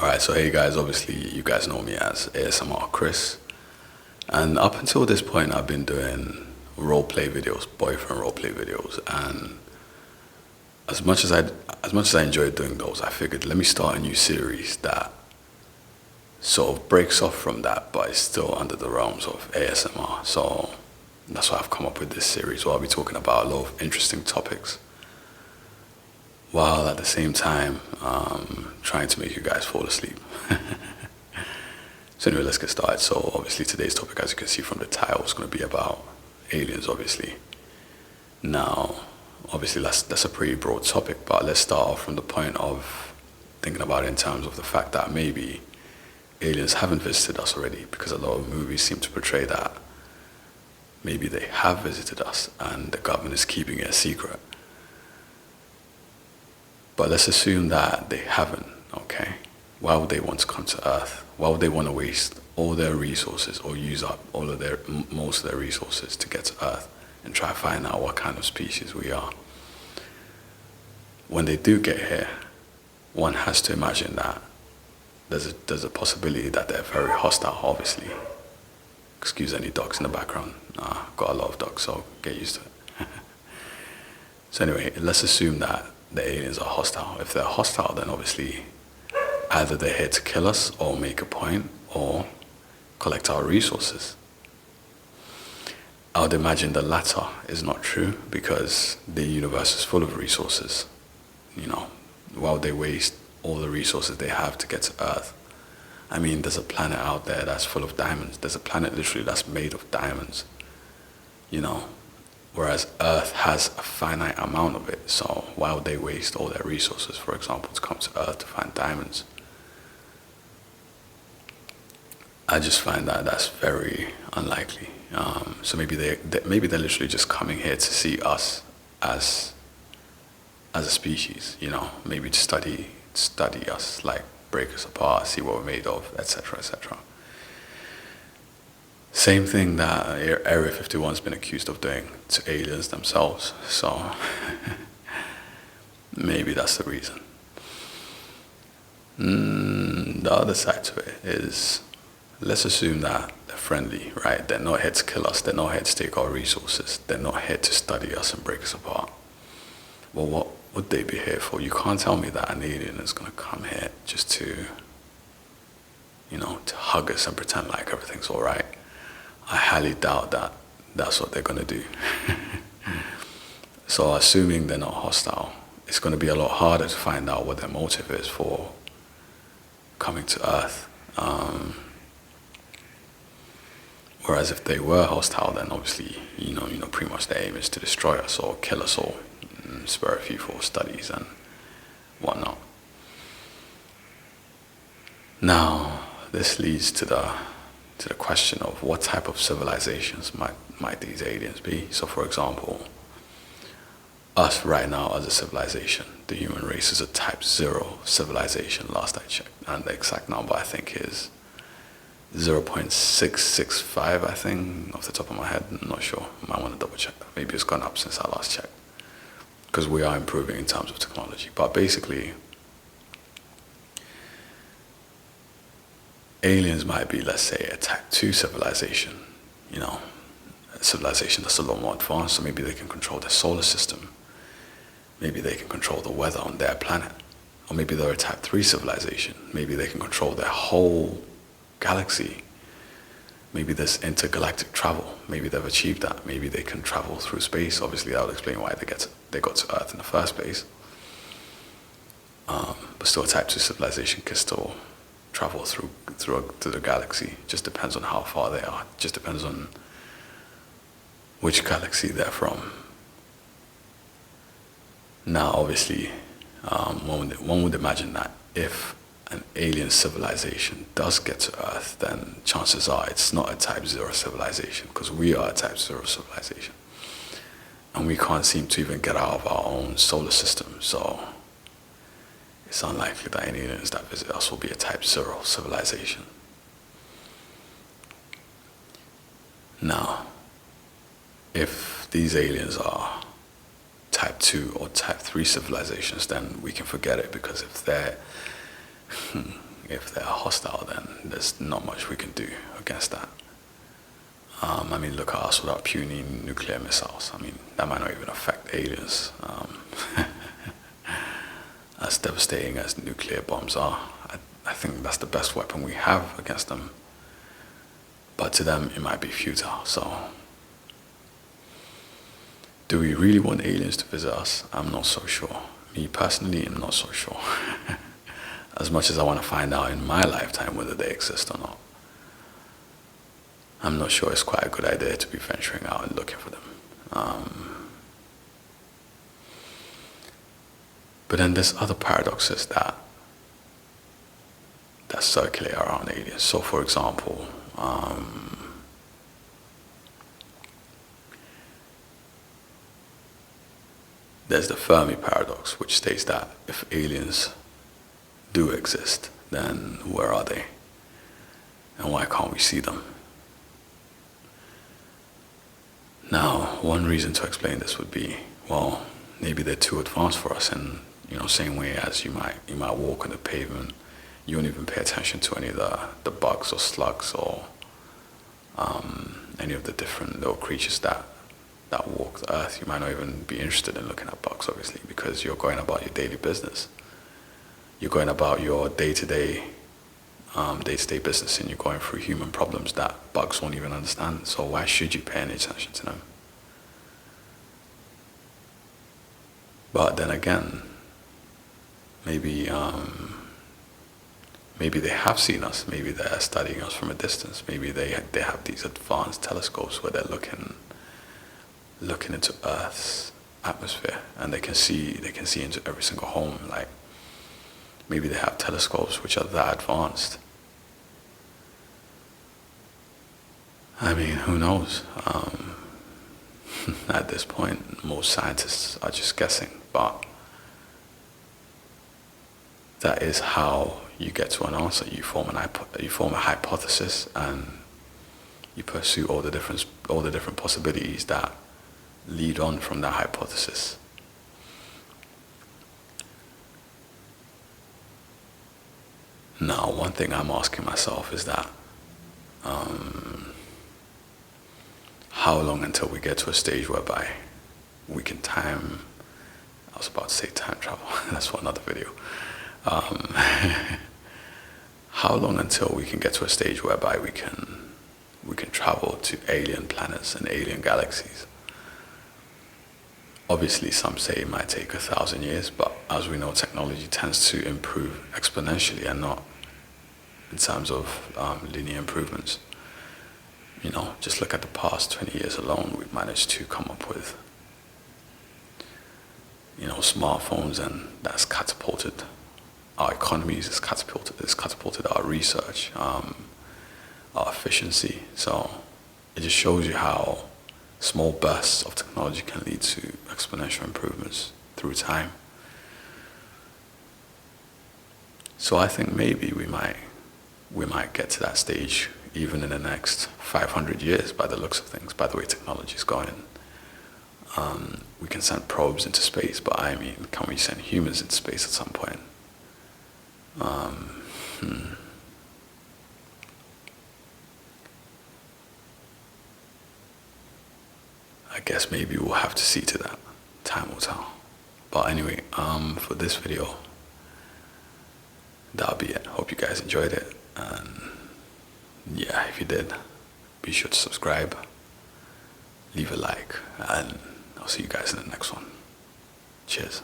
Alright, so hey guys, obviously you guys know me as ASMR Chris. And up until this point, I've been doing roleplay videos, boyfriend roleplay videos. And as much as I enjoyed doing those, I figured let me start a new series that sort of breaks off from that, but is still under the realms of ASMR. So that's why I've come up with this series where I'll be talking about a lot of interesting topics, while at the same time trying to make you guys fall asleep. So anyway, let's get started. So obviously today's topic, as you can see from the title, is going to be about aliens, obviously. Now, obviously that's a pretty broad topic, but let's start off from the point of thinking about it in terms of the fact that maybe aliens haven't visited us already, because a lot of movies seem to portray that maybe they have visited us and the government is keeping it a secret. But let's assume that they haven't, okay? Why would they want to come to Earth? Why would they want to waste all their resources or use up most of their resources to get to Earth and try to find out what kind of species we are? When they do get here, one has to imagine that there's a possibility that they're very hostile, obviously. Excuse any dogs in the background. Got a lot of dogs, so get used to it. So anyway, let's assume that the aliens are hostile. If they're hostile, then obviously either they're here to kill us or make a point or collect our resources. I would imagine the latter is not true, because the universe is full of resources. Why would they waste all the resources they have to get to Earth? I mean, there's a planet out there that's full of diamonds. There's a planet literally that's made of diamonds. Whereas Earth has a finite amount of it. So why would they waste all their resources, for example, to come to Earth to find diamonds? I just find that that's very unlikely. So maybe they're literally just coming here to see us as a species. Maybe to study us, like break us apart, see what we're made of, etc., etc. Same thing that Area 51's been accused of doing to aliens themselves. So maybe that's the reason. The other side to it is, let's assume that they're friendly, right? They're not here to kill us. They're not here to take our resources. They're not here to study us and break us apart. Well, what would they be here for? You can't tell me that an alien is going to come here just to hug us and pretend like everything's all right. I highly doubt that that's what they're going to do. So assuming they're not hostile, it's going to be a lot harder to find out what their motive is for coming to Earth. Whereas if they were hostile, then obviously, pretty much their aim is to destroy us or kill us or spare a few for studies and whatnot. Now, this leads to the question of what type of civilizations might these aliens be. So for example, us right now as a civilization, the human race is a type 0 civilization, last I checked. And the exact number I think is 0.665, I think, off the top of my head. I'm not sure. I might want to double check that. Maybe it's gone up since I last checked, because we are improving in terms of technology. But basically, aliens might be, let's say, a type 2 civilization, a civilization that's a lot more advanced, so maybe they can control the solar system. Maybe they can control the weather on their planet. Or maybe they're a type 3 civilization. Maybe they can control their whole galaxy. Maybe there's intergalactic travel. Maybe they've achieved that. Maybe they can travel through space. Obviously, that would explain why they got to Earth in the first place. But still, a type 2 civilization can still travel through the galaxy. Just depends on how far they are. Just depends on which galaxy they're from. Now, obviously, one would imagine that if an alien civilization does get to Earth, then chances are it's not a type 0 civilization, because we are a type 0 civilization. And we can't seem to even get out of our own solar system. So it's unlikely that any aliens that visit us will be a type 0 civilization. Now, if these aliens are type 2 or type 3 civilizations, then we can forget it, because if they're if they're hostile, then there's not much we can do against that. I mean, look at us with our puny nuclear missiles. I mean, that might not even affect aliens. As devastating as nuclear bombs are, I think that's the best weapon we have against them. But to them, it might be futile. So, do we really want aliens to visit us? I'm not so sure. Me personally, I'm not so sure. As much as I want to find out in my lifetime whether they exist or not, I'm not sure it's quite a good idea to be venturing out and looking for them. But then there's other paradoxes that circulate around aliens. So, for example, there's the Fermi Paradox, which states that if aliens do exist, then where are they? And why can't we see them? Now, one reason to explain this would be, well, maybe they're too advanced for us, and same way as you might walk on the pavement, you won't even pay attention to any of the bugs or slugs or any of the different little creatures that walk the earth. You might not even be interested in looking at bugs, obviously, because you're going about your daily business. You're going about your day-to-day business, and you're going through human problems that bugs won't even understand. So why should you pay any attention to them? But then again, maybe they have seen us. Maybe they're studying us from a distance. Maybe they have these advanced telescopes where they're looking into Earth's atmosphere, and they can see into every single home. Like, maybe they have telescopes which are that advanced. I mean, who knows? At this point, most scientists are just guessing, but that is how you get to an answer. You form a hypothesis, and you pursue all the different possibilities that lead on from that hypothesis. Now, one thing I'm asking myself is that how long until we get to a stage whereby we can time, I was about to say time travel, that's for another video. How long until we can get to a stage whereby we can travel to alien planets and alien galaxies? Obviously, some say it might take 1,000 years, but as we know, technology tends to improve exponentially and not in terms of linear improvements. Just look at the past 20 years alone. We've managed to come up with, smartphones, and that's catapulted our economies, it's catapulted our research, our efficiency. So it just shows you how small bursts of technology can lead to exponential improvements through time. So I think maybe we might get to that stage even in the next 500 years by the looks of things, by the way technology is going. We can send probes into space, but I mean, can we send humans into space at some point? I guess maybe we'll have to see to that. Time will tell. But anyway, for this video, that'll be it. Hope you guys enjoyed it. And yeah, if you did, be sure to subscribe, leave a like, and I'll see you guys in the next one. Cheers.